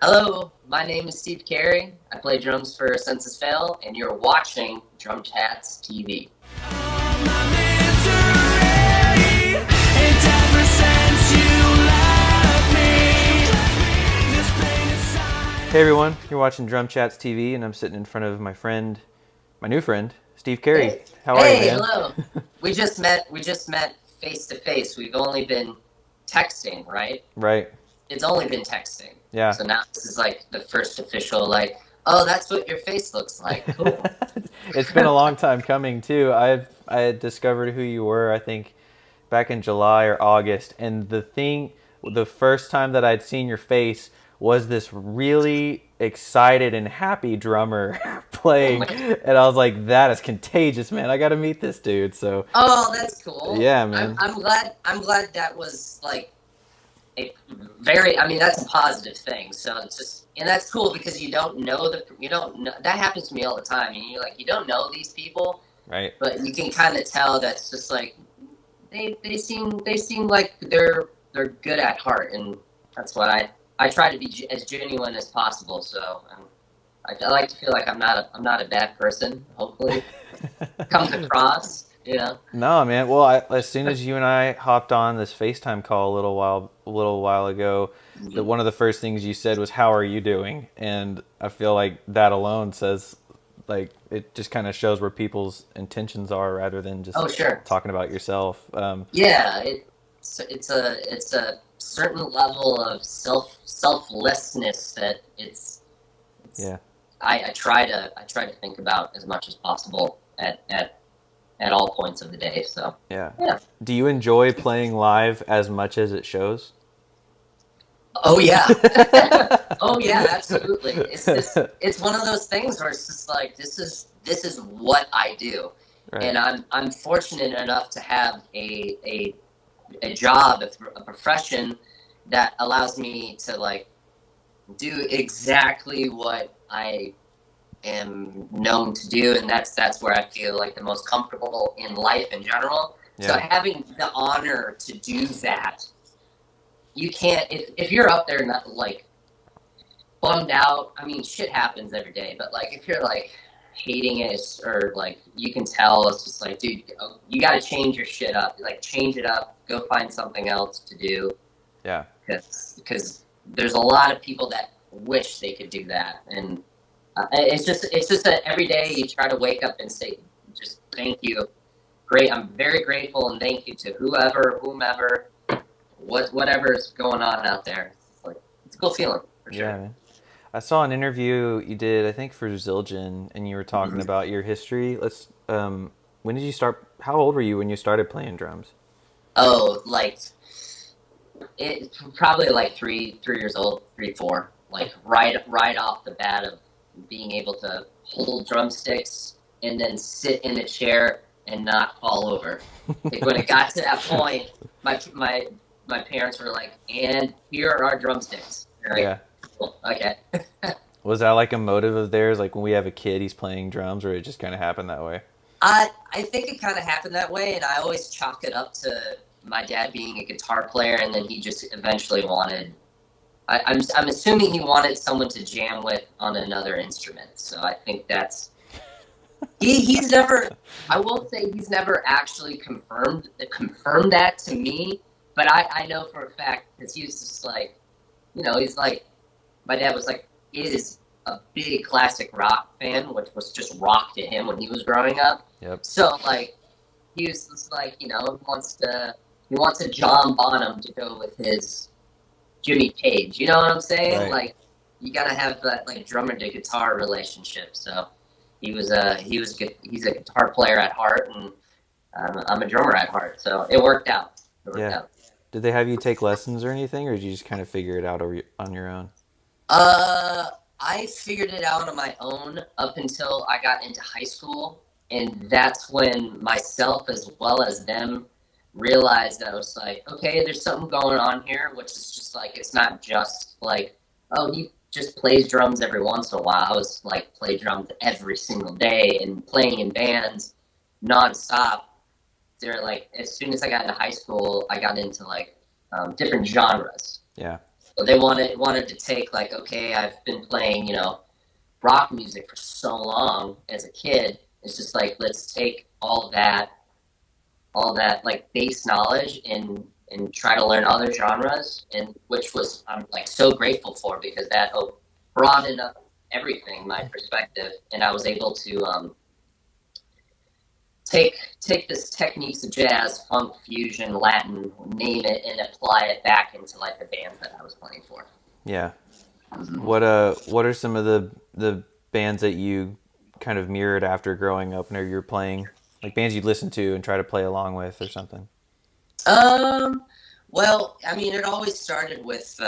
Hello, my name is Steve Carey. I play drums for Census Fail, and you're watching DrumChats TV. Hey everyone, you're watching DrumChats TV, and I'm sitting in front of my new friend, Steve Carey. Hey, How are you, hey, man? hello. We just met. We just met face to face. We've only been texting, right? Right. It's only been texting. Yeah. So now this is like the first official, like, oh, that's what your face looks like. Cool. It's been a long time coming too. I had discovered who you were, I think, back in July or August, and the first time that I'd seen your face was this really excited and happy drummer Oh playing, my. and I was like, that is contagious, man. I got to meet this dude. So, Oh, that's cool. yeah, I'm man. I'm glad. I'm glad that was like a very. I mean, that's a positive thing. So it's just, and that's cool because you don't know that happens to me all the time. And you're like, you don't know these people, Right. but you can kind of tell that's just like they seem like they're good at heart, and that's what I try to be as genuine as possible. So I like to feel like I'm not a bad person. Hopefully, comes across. You know. No, man. Well, as soon as you and I hopped on this FaceTime call a little while ago, that Mhm. one of the first things you said was, "How are you doing?" And I feel like that alone says, like, it just kind of shows where people's intentions are rather than just Oh, sure. talking about yourself. Yeah, it's a certain level of selflessness that it's Yeah. I try to think about as much as possible at all points of the day. So Yeah. yeah. Do you enjoy playing live as much as it shows? Oh yeah. Oh yeah, absolutely. It's one of those things where it's just like this is what I do. Right. And I'm fortunate enough to have a job, a profession that allows me to like do exactly what I am known to do, and that's where I feel like the most comfortable in life in general. So Yeah. having the honor to do that, you can't if you're up there not like bummed out. I mean, shit happens every day, but like if you're like hating it or like you can tell it's just like, dude, you got to change your shit up. Like change it up. Go find something else to do Yeah. because there's a lot of people that wish they could do that, and it's just that every day you try to wake up and say just thank you. Great, I'm very grateful and thank you to whomever, whatever's going on out there. It's like it's a cool feeling for Yeah, sure. man. I saw an interview you did, I think, for Zildjian, and you were talking Mhm. about your history. When did you start? How old were you when you started playing drums? Oh, like it's probably like 3 years old, 3, 4. Like right off the bat of being able to hold drumsticks and then sit in a chair and not fall over. Like when it got to that point, my parents were like, "And here are our drumsticks." You're like, Yeah. cool, okay. Was that like a motive of theirs? Like when we have a kid, he's playing drums, or it just kind of happened that way? I think it kind of happened that way, and I always chalk it up to my dad being a guitar player, and then he just eventually wanted. I'm assuming he wanted someone to jam with on another instrument, so I think that's he's never. I will say he's never actually confirmed that to me, but I know for a fact because he was just like, he's like my dad was like is a big classic rock fan, which was just rock to him when he was growing up. Yep. So like he was just like he wants a John Bonham to go with his Jimmy Page. You know what I'm saying? Right. Like you gotta have that like drummer to guitar relationship. So he was good. He's a guitar player at heart, and I'm a drummer at heart. So it worked out. It worked Yeah. out. Did they have you take lessons or anything, or did you just kind of figure it out on your own? Uh, I figured it out on my own up until I got into high school, and that's when myself as well as them realized that I was like, okay, there's something going on here, which is just like it's not just like, oh, he just plays drums every once in a while. I was like play drums every single day and playing in bands nonstop. They're like as soon as I got into high school, I got into like different genres. Yeah. they wanted to take like, okay, I've been playing, you know, rock music for so long as a kid. It's just like, let's take all that like base knowledge and try to learn other genres, and which was I'm like so grateful for, because that broadened up everything, my perspective, and I was able to take this techniques of jazz, funk, fusion, Latin, name it, and apply it back into like the bands that I was playing for. Yeah. What are some of the bands that you kind of mirrored after growing up, and you're playing, like bands you'd listen to and try to play along with or something? Well, I mean, it always started with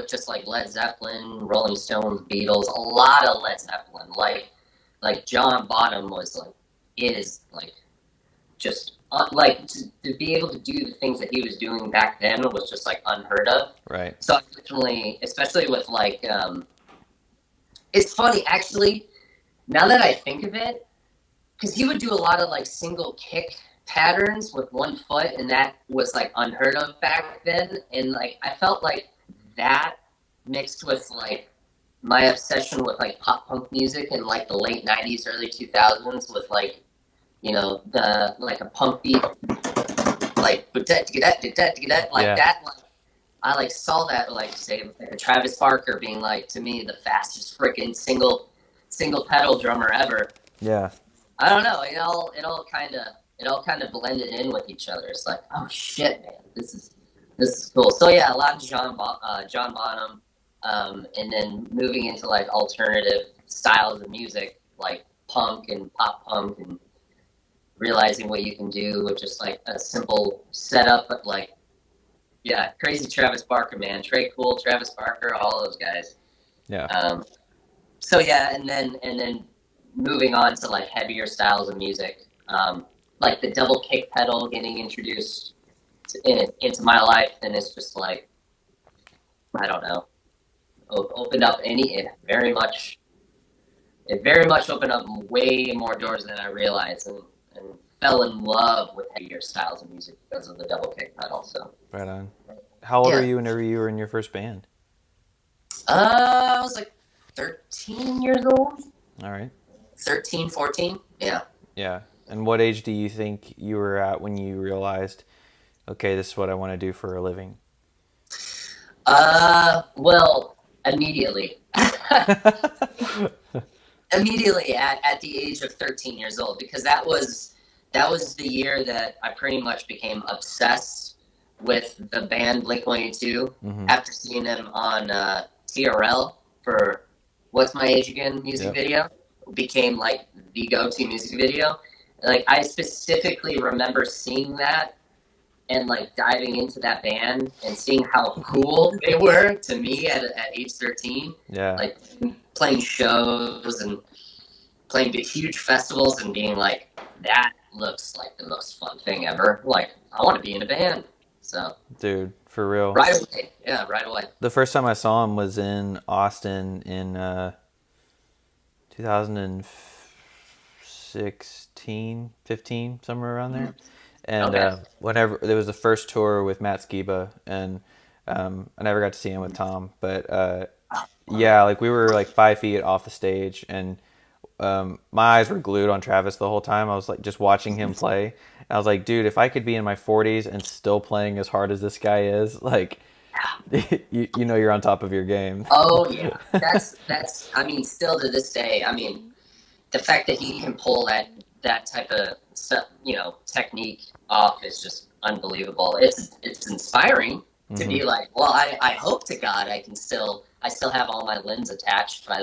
just like Led Zeppelin, Rolling Stones, Beatles, a lot of Led Zeppelin. Like John Bonham was like, is like just like to be able to do the things that he was doing back then was just like unheard of. Right. So definitely, especially with like, it's funny actually, now that I think of it, because he would do a lot of like single kick patterns with one foot, and that was like unheard of back then. And like I felt like that mixed with like my obsession with like pop punk music in like the late '90s, early 2000s, with like, you know, the like a punk beat, like that, like Yeah. that. Like, I like saw that, like say like a Travis Barker being like, to me, the fastest freaking single pedal drummer ever. Yeah. I don't know. It all kind of blended in with each other. It's like, oh shit, man, this is cool. So yeah, a lot of John Bonham, and then moving into like alternative styles of music, like punk and pop punk, and realizing what you can do with just like a simple setup. But like, yeah, crazy Travis Barker, man, Trey Cool, Travis Barker, all those guys. Yeah. So yeah, and then moving on to like heavier styles of music, like the double kick pedal getting introduced into my life, and it's just like, I don't know, opened up it very much opened up way more doors than I realized, and fell in love with heavier styles of music because of the double kick pedal. So Right on. How old yeah, were you whenever you were in your first band? I was like 13 years old, All right. 13, 14. Yeah. Yeah. And what age do you think you were at when you realized, okay, this is what I want to do for a living? Well, immediately. Immediately at the age of 13 years old, because that was the year that I pretty much became obsessed with the band Blink-182, Mm-hmm. after seeing them on TRL for What's My Age Again music Yep. video. Became like the go-to music video. Like I specifically remember seeing that and like diving into that band and seeing how cool they were to me at age 13. Yeah. Like playing shows and playing big huge festivals and being like, that looks like the most fun thing ever. Like, I want to be in a band. So Dude, for real. right away. Yeah, right away. The first time I saw him was in Austin in 2016, 15, somewhere around there. And Okay. whenever there was the first tour with Matt Skiba, and I never got to see him with Tom, but yeah, like we were like 5 feet off the stage, and my eyes were glued on Travis the whole time. I was like just watching him play. And I was like, dude, if I could be in my 40s and still playing as hard as this guy is, like, you know, you're on top of your game. Oh yeah, that's. I mean, still to this day. I mean, the fact that he can pull that type of stuff, you know, technique off is just unbelievable. It's inspiring to be like, well, I hope to God I still have all my limbs attached by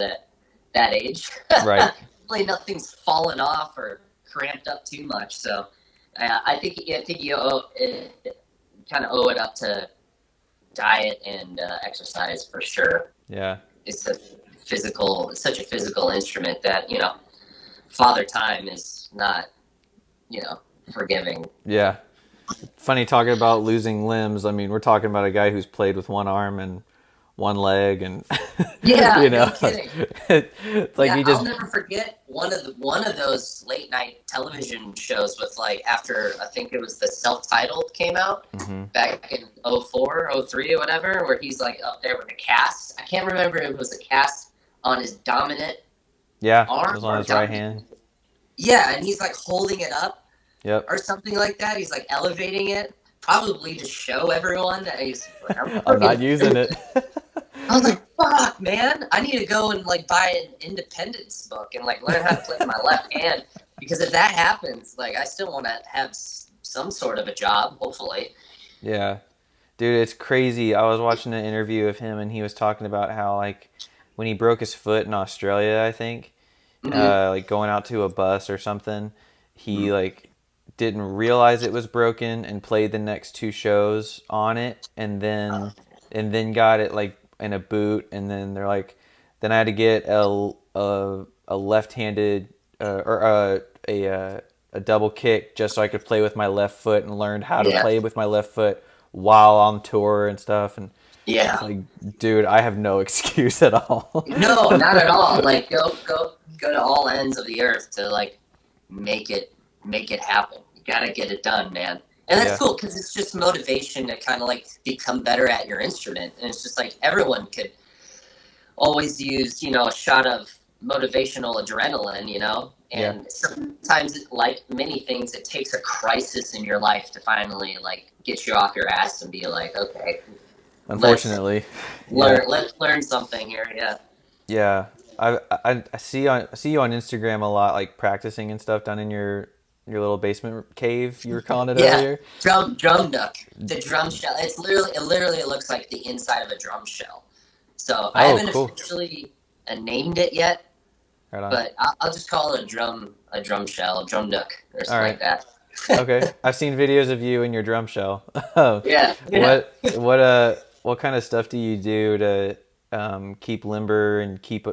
that age. Right. Hopefully nothing's fallen off or cramped up too much. So I think you kind of owe it up to diet and exercise for sure. Yeah. It's such a physical instrument that, you know, Father Time is not, you know, forgiving. Yeah. Funny talking about losing limbs. I mean, we're talking about a guy who's played with one arm and one leg, and Yeah, you no know, kidding. it's like Yeah, he I'll just never forget one of those late night television shows with like after I think it was the self-titled came out hmm back in '04, '03 or whatever, where he's like up there with a cast. I can't remember if it was a cast on his dominant yeah, it arm was on or his right dominant. hand. Yeah, and he's like holding it up Yep. or something like that. He's like elevating it, probably to show everyone that he's like, I'm I'm freaking not using it. I was like, fuck, man, I need to go and like buy an independence book and like learn how to play with my left hand because if that happens, like I still want to have some sort of a job, hopefully. Yeah. Dude, it's crazy. I was watching an interview of him, and he was talking about how like when he broke his foot in Australia, I think, Mm-hmm. like going out to a bus or something, he like didn't realize it was broken and played the next two shows on it, and then got it like in a boot, and then they're like, then I had to get a left-handed or a double kick just so I could play with my left foot, and learned how to Yeah, play with my left foot while on tour and stuff. And it's yeah. like, dude, I have no excuse at all. No, not at all. Like go to all ends of the earth to like make it make it happen. You gotta get it done, man. And that's Yeah. cool because it's just motivation to kind of like become better at your instrument. And it's just like everyone could always use, a shot of motivational adrenaline, Yeah. and sometimes, like many things, it takes a crisis in your life to finally like get you off your ass and be like, okay, let's Unfortunately. Yeah. let's learn something here. Yeah. Yeah, I see you on Instagram a lot, like practicing and stuff down in your little basement cave you were calling it Yeah, earlier. drum duck, the drum shell. It looks like the inside of a drum shell. So I Oh, haven't cool. officially named it yet, Right on. but I'll just call it a drum shell, a drum duck, or All something right. like that. Okay. I've seen videos of you in your drum shell. Oh, Yeah, yeah. what kind of stuff do you do to keep limber and keep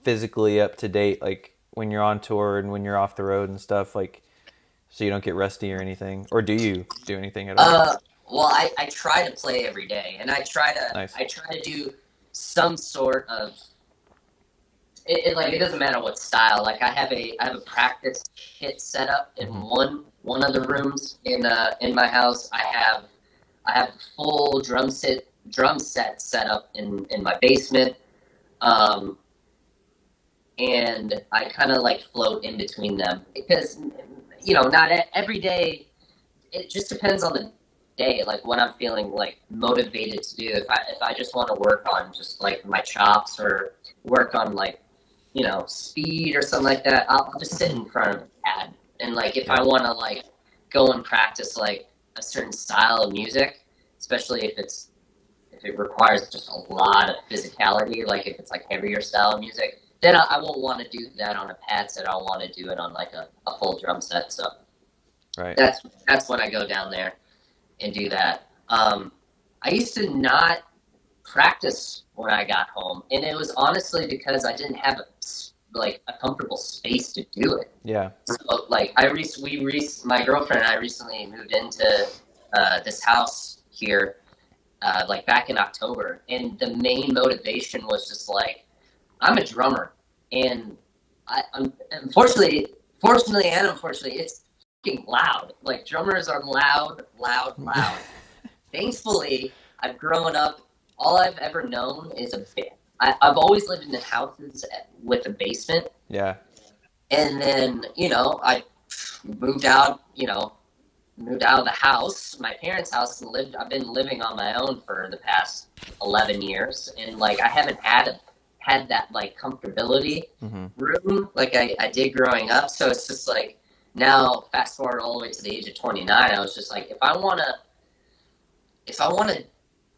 physically up to date, like when you're on tour and when you're off the road and stuff, like so you don't get rusty or anything, or do you do anything at all? Uh, well, I try to play every day, and Nice. I try to do some sort of like it doesn't matter what style. Like I have a practice kit set up in hmm one of the rooms in my house. I have a full drum set set up in my basement. Um, and I kind of like float in between them because not every day. It just depends on the day, like what I'm feeling like motivated to do. If I just want to work on just like my chops or work on like speed or something like that, I'll just sit in front of a pad. And like if I Yeah. want to like go and practice like a certain style of music, especially if it requires just a lot of physicality, like if it's like heavier style of music, then I won't want to do that on a pad set. I'll want to do it on like a full drum set. So Right. that's when I go down there and do that. I used to not practice when I got home, and it was honestly because I didn't have a comfortable space to do it. Yeah. So like my girlfriend and I recently moved into this house here, like back in October, and the main motivation was just like I'm a drummer, and I'm fortunately and unfortunately, it's fucking loud. Like drummers are loud, loud, loud. Thankfully, I've grown up. All I've ever known is a bit. I've always lived in the houses with a basement, Yeah. and then I moved out. Moved out of the house, my parents' house, and lived. I've been living on my own for the past 11 years, and like I haven't had that like comfortability hmm room like I did growing up. So it's just like now, fast forward all the way to the age of 29, I was just like, if I wanna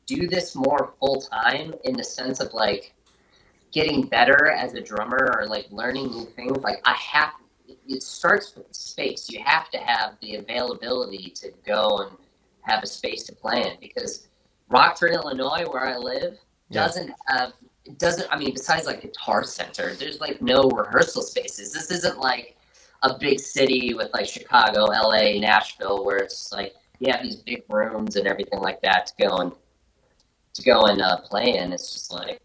do this more full time in the sense of like getting better as a drummer or like learning new things, like it starts with space. You have to have the availability to go and have a space to play in because Rockford, Illinois, where I live, Yeah. doesn't I mean besides like Guitar Center, there's like no rehearsal spaces. This isn't like a big city with like Chicago, LA, Nashville, where it's like you have these big rooms and everything like that to go and to go and play in. It's just like,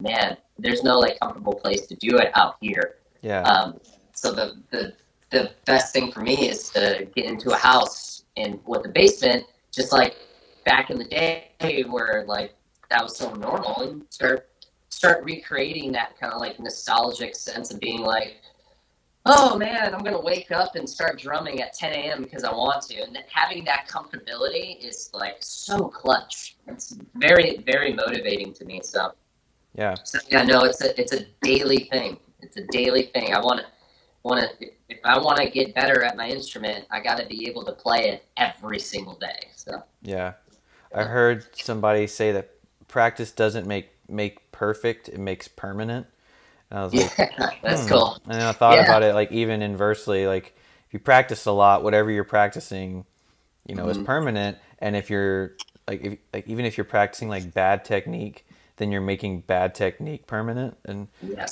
man, there's no like comfortable place to do it out here. Yeah. So the best thing for me is to get into a house and with a basement, just like back in the day where like that was so normal, and start recreating that kind of like nostalgic sense of being like, oh man, I'm gonna wake up and start drumming at 10 a.m. because I want to, and having that comfortability is like so clutch. It's very, very motivating to me. Yeah. So yeah, no, it's a daily thing. It's a daily thing. I want to if I want to get better at my instrument, I got to be able to play it every single day. So Yeah. I heard somebody say that practice doesn't make perfect, it makes permanent. And I was yeah, like, that's cool. and then I thought Yeah. about it like even inversely, like if you practice a lot, whatever you're practicing, is Mm-hmm. permanent. And if you're like even if you're practicing like bad technique, then you're making bad technique permanent. And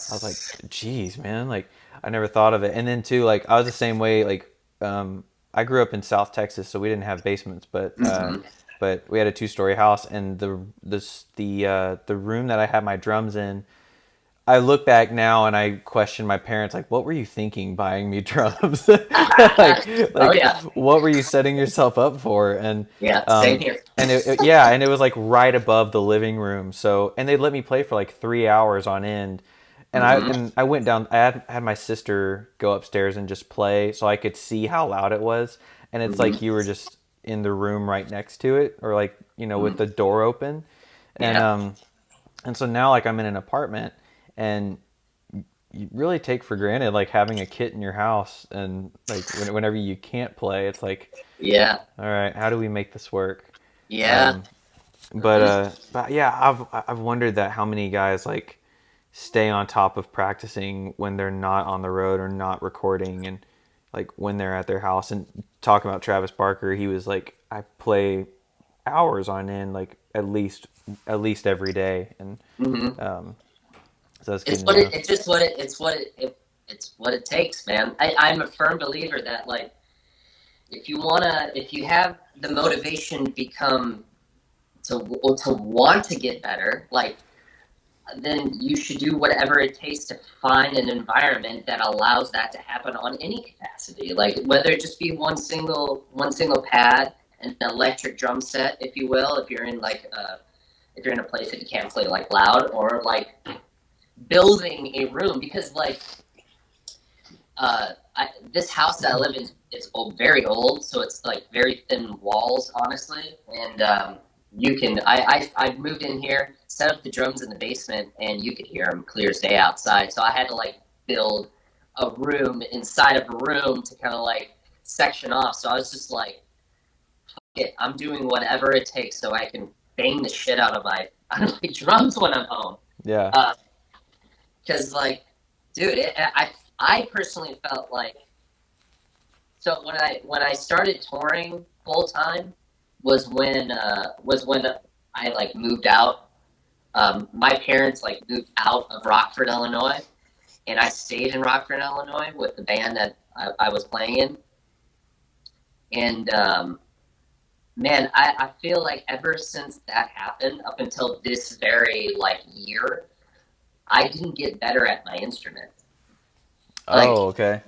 I was like, Yes. geez, man, like I never thought of it. And then too, like I was the same way. Like I grew up in South Texas, so we didn't have basements, Mm-hmm. but we had a two-story house, and the room that I had my drums in, I look back now and I question my parents, like, what were you thinking buying me drums? like, Oh like, yeah, what were you setting yourself up for? yeah. Same Um, here. yeah, and it was like right above the living room. So, and they let me play for like 3 hours on end. Mm-hmm. And I went down. I had my sister go upstairs and just play, so I could see how loud it was. And it's like Mm-hmm. you were just in the room right next to it, or like with Mm-hmm. the door open. And Yeah. and so now like I'm in an apartment, and you really take for granted like having a kit in your house, and like whenever you can't play, it's like, Yeah. all right, how do we make this work? Yeah. Um, Mm-hmm. but yeah, I've wondered that how many guys like stay on top of practicing when they're not on the road or not recording, and like when they're at their house. And talking about Travis Barker, he was like, I play hours on end, like at least every day, and Mm-hmm. um, so that's good It's to what it. know. It's just what it. It's what it takes, man. I'm a firm believer that like if you have the motivation become to want to get better, like then you should do whatever it takes to find an environment that allows that to happen on any capacity. Like whether it just be one single pad, an electric drum set, if you will, if you're in like if you're in a place that you can't play like loud, or like building a room because like this house that I live in is old, very old, so it's like very thin walls, honestly. And you can, I moved in here, set up the drums in the basement, and you could hear them clear as day outside. So I had to like build a room inside of a room to kind of like section off. So I was just like, it, I'm doing whatever it takes so I can bang the shit out of my drums when I'm home. Yeah. Because like, dude, I personally felt like so when I started touring full time was when I like moved out. My parents like moved out of Rockford, Illinois, and I stayed in Rockford, Illinois with the band that I was playing in. And man, I feel like ever since that happened, up until this very like year, I didn't get better at my instrument. Like, Oh, okay.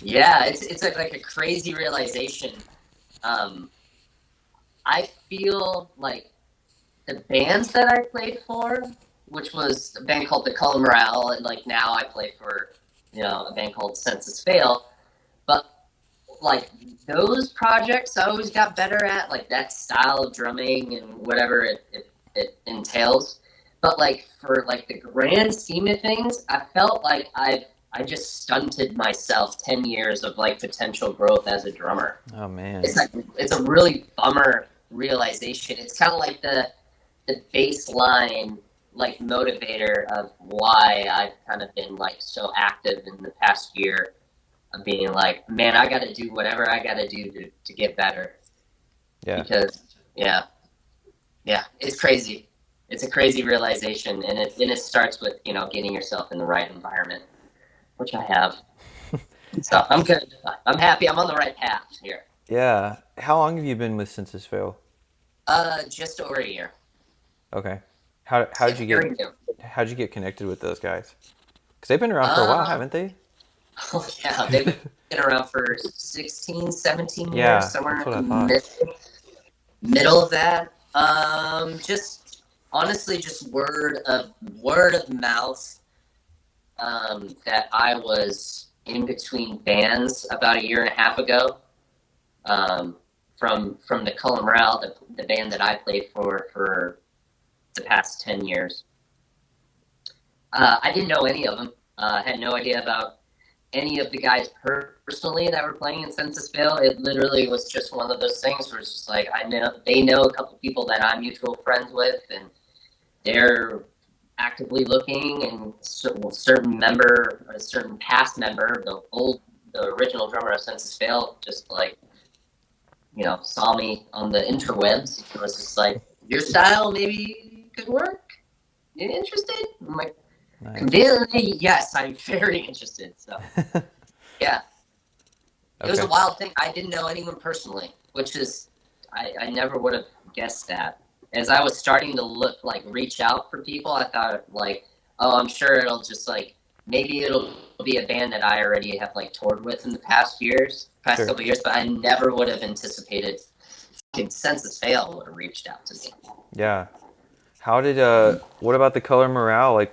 yeah, it's like a crazy realization. Um, I feel like the bands that I played for, which was a band called the Color Morale, and like now I play for a band called Census Fail. But like those projects, I always got better at like that style of drumming and whatever it entails. But like for like the grand scheme of things, I felt like I just stunted myself 10 years of like potential growth as a drummer. Oh man. It's like it's a really bummer realization. It's kind of like the baseline like motivator of why I've kind of been like so active in the past year of being like, man, I got to do whatever I got to do to get better Yeah. because yeah, yeah, it's crazy. It's a crazy realization, and it starts with getting yourself in the right environment, which I have. So How, I'm good. I'm happy. I'm on the right path here. yeah. How long have you been with Census Fail? Just over a year. Okay. How Yeah, did you very get new. how'd you get connected with those guys? Because they've been around for a while, Um, haven't they? oh yeah, they've been around for 16, 17 years, Yeah, somewhere that's what I in thought. the middle of that. Just honestly, just word of mouth. That I was in between bands about a year and a half ago. Um, from the Colin Morale, the band that I played for the past 10 years. I didn't know any of them. Had no idea about any of the guys personally that were playing in Census Fail. It literally was just one of those things where it's just like I know they know a couple people that I'm mutual friends with, and they're actively looking, and a certain past member, the original drummer of Census Fail, just like saw me on the interwebs. It was just like your style maybe could work. You interested? I'm like, Nice. conveniently, yes, I'm very interested. So yeah, it was a Okay. wild thing. I didn't know anyone personally, which is I never would have guessed that. As I was starting to reach out for people, I thought like, oh, I'm sure it'll just maybe it'll be a band that I already have toured with in the past Sure. couple of years, but I never would have anticipated Census Fail would have reached out to me. Yeah. How did what about the color morale?